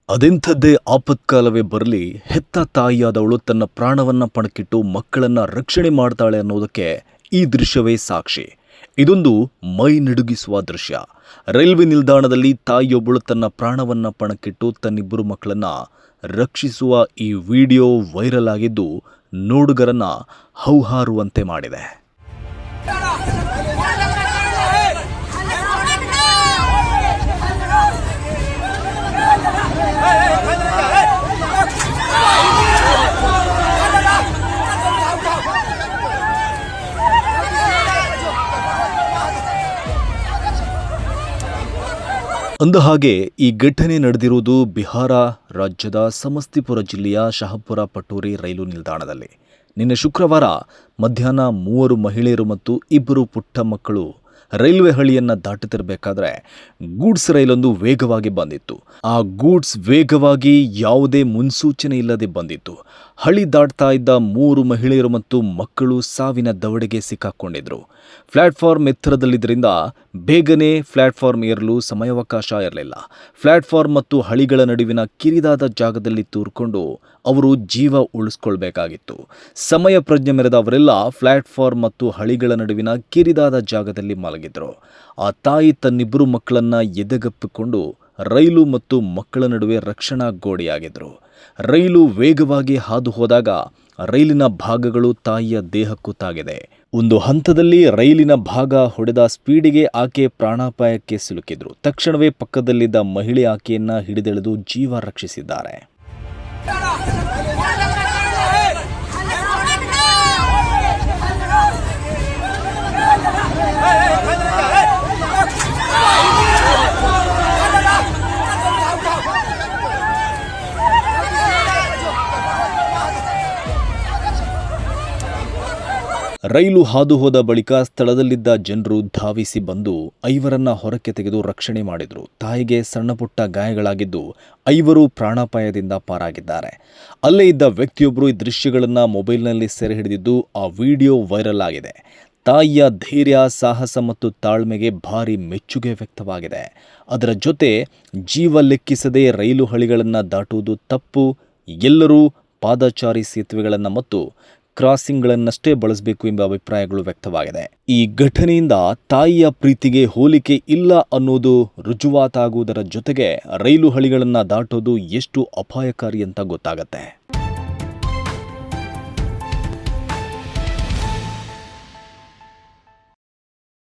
ಅದೆಂಥದ್ದೇ ಆಪತ್ಕಾಲವೇ ಬರಲಿ, ಹೆತ್ತ ತಾಯಿಯಾದವಳು ತನ್ನ ಪ್ರಾಣವನ್ನ ಪಣಕ್ಕಿಟ್ಟು ಮಕ್ಕಳನ್ನ ರಕ್ಷಣೆ ಮಾಡ್ತಾಳೆ ಅನ್ನೋದಕ್ಕೆ ಈ ದೃಶ್ಯವೇ ಸಾಕ್ಷಿ. ಇದೊಂದು ಮೈ ನಡುಗಿಸುವ ದೃಶ್ಯ. ರೈಲ್ವೆ ನಿಲ್ದಾಣದಲ್ಲಿ ತಾಯಿಯೊಬ್ಬಳು ತನ್ನ ಪ್ರಾಣವನ್ನ ಪಣಕ್ಕಿಟ್ಟು ತನ್ನಿಬ್ಬರು ಮಕ್ಕಳನ್ನ ರಕ್ಷಿಸುವ ಈ ವಿಡಿಯೋ ವೈರಲ್ ಆಗಿದ್ದು ನೋಡುಗರನ್ನ ಹೌಹಾರುವಂತೆ ಮಾಡಿದೆ. ಅಂದಹಾಗೆ ಈ ಘಟನೆ ನಡೆದಿರುವುದು ಬಿಹಾರ ರಾಜ್ಯದ ಸಮಸ್ತಿಪುರ ಜಿಲ್ಲೆಯ ಶಹಪುರ ಪಟೋರಿ ರೈಲು ನಿಲ್ದಾಣದಲ್ಲಿ. ನಿನ್ನೆ ಶುಕ್ರವಾರ ಮಧ್ಯಾಹ್ನ 3 ಮಹಿಳೆಯರು ಮತ್ತು 2 ಪುಟ್ಟ ಮಕ್ಕಳು ರೈಲ್ವೆ ಹಳಿಯನ್ನು ದಾಟುತ್ತಿರಬೇಕಾದ್ರೆ ಗೂಡ್ಸ್ ರೈಲೊಂದು ವೇಗವಾಗಿ ಬಂದಿತ್ತು. ಆ ಗೂಡ್ಸ್ ವೇಗವಾಗಿ ಯಾವುದೇ ಮುನ್ಸೂಚನೆ ಇಲ್ಲದೆ ಬಂದಿತ್ತು. ಹಳಿ ದಾಟ್ತಾ ಇದ್ದ 3 ಮಹಿಳೆಯರು ಮತ್ತು ಮಕ್ಕಳು ಸಾವಿನ ದವಡೆಗೆ ಸಿಕ್ಕಾಕೊಂಡಿದ್ರು. ಪ್ಲಾಟ್ಫಾರ್ಮ್ ಎತ್ತರದಲ್ಲಿದ್ದರಿಂದ ಬೇಗನೆ ಪ್ಲಾಟ್ಫಾರ್ಮ್ ಏರಲು ಸಮಯಾವಕಾಶ ಇರಲಿಲ್ಲ. ಪ್ಲಾಟ್ಫಾರ್ಮ್ ಮತ್ತು ಹಳಿಗಳ ನಡುವಿನ ಕಿರಿದಾದ ಜಾಗದಲ್ಲಿ ತೂರ್ಕೊಂಡು ಅವರು ಜೀವ ಉಳಿಸ್ಕೊಳ್ಬೇಕಾಗಿತ್ತು. ಸಮಯ ಪ್ರಜ್ಞೆ ಮೆರೆದ ಅವರೆಲ್ಲ ಪ್ಲಾಟ್ಫಾರ್ಮ್ ಮತ್ತು ಹಳಿಗಳ ನಡುವಿನ ಕಿರಿದಾದ ಜಾಗದಲ್ಲಿ ಮಲಗಿದ್ರು. ಆ ತಾಯಿ ತನ್ನಿಬ್ಬರು ಮಕ್ಕಳನ್ನ ಎದೆಗಪ್ಪಿಕೊಂಡು ರೈಲು ಮತ್ತು ಮಕ್ಕಳ ನಡುವೆ ರಕ್ಷಣಾ ಗೋಡೆಯಾಗಿದ್ರು. ರೈಲು ವೇಗವಾಗಿ ಹಾದು ಹೋದಾಗ ರೈಲಿನ ಭಾಗಗಳು ತಾಯಿಯ ದೇಹಕ್ಕೂ ತಾಗಿದೆ. ಒಂದು ಹಂತದಲ್ಲಿ ರೈಲಿನ ಭಾಗ ಹೊಡೆದ ಸ್ಪೀಡಿಗೆ ಆಕೆ ಪ್ರಾಣಾಪಾಯಕ್ಕೆ ಸಿಲುಕಿದ್ರು. ತಕ್ಷಣವೇ ಪಕ್ಕದಲ್ಲಿದ್ದ ಮಹಿಳೆ ಆಕೆಯನ್ನ ಹಿಡಿದೆಳೆದು ಜೀವ ರಕ್ಷಿಸಿದ್ದಾರೆ. ರೈಲು ಹಾದು ಹೋದ ಬಳಿಕ ಸ್ಥಳದಲ್ಲಿದ್ದ ಜನರು ಧಾವಿಸಿ ಬಂದು 5ರನ್ನ ಹೊರಕ್ಕೆ ತೆಗೆದು ರಕ್ಷಣೆ ಮಾಡಿದರು. ತಾಯಿಗೆ ಸಣ್ಣಪುಟ್ಟ ಗಾಯಗಳಾಗಿದ್ದು 5 ಪ್ರಾಣಾಪಾಯದಿಂದ ಪಾರಾಗಿದ್ದಾರೆ. ಅಲ್ಲೇ ಇದ್ದ ವ್ಯಕ್ತಿಯೊಬ್ಬರು ಈ ದೃಶ್ಯಗಳನ್ನು ಮೊಬೈಲ್ನಲ್ಲಿ ಸೆರೆ ಹಿಡಿದಿದ್ದು ಆ ವಿಡಿಯೋ ವೈರಲ್ ಆಗಿದೆ. ತಾಯಿಯ ಧೈರ್ಯ, ಸಾಹಸ ಮತ್ತು ತಾಳ್ಮೆಗೆ ಭಾರಿ ಮೆಚ್ಚುಗೆ ವ್ಯಕ್ತವಾಗಿದೆ. ಅದರ ಜೊತೆ ಜೀವ ಲೆಕ್ಕಿಸದೆ ರೈಲು ಹಳಿಗಳನ್ನು ದಾಟುವುದು ತಪ್ಪು, ಎಲ್ಲರೂ ಪಾದಚಾರಿ ಸೇತುವೆಗಳನ್ನು ಮತ್ತು ಕ್ರಾಸಿಂಗ್ಗಳನ್ನಷ್ಟೇ ಬಳಸಬೇಕು ಎಂಬ ಅಭಿಪ್ರಾಯಗಳು ವ್ಯಕ್ತವಾಗಿದೆ. ಈ ಘಟನೆಯಿಂದ ತಾಯಿಯ ಪ್ರೀತಿಗೆ ಹೋಲಿಕೆ ಇಲ್ಲ ಅನ್ನೋದು ರುಜುವಾತಾಗುವುದರ ಜೊತೆಗೆ ರೈಲು ಹಳಿಗಳನ್ನು ದಾಟೋದು ಎಷ್ಟು ಅಪಾಯಕಾರಿ ಅಂತ ಗೊತ್ತಾಗತ್ತೆ.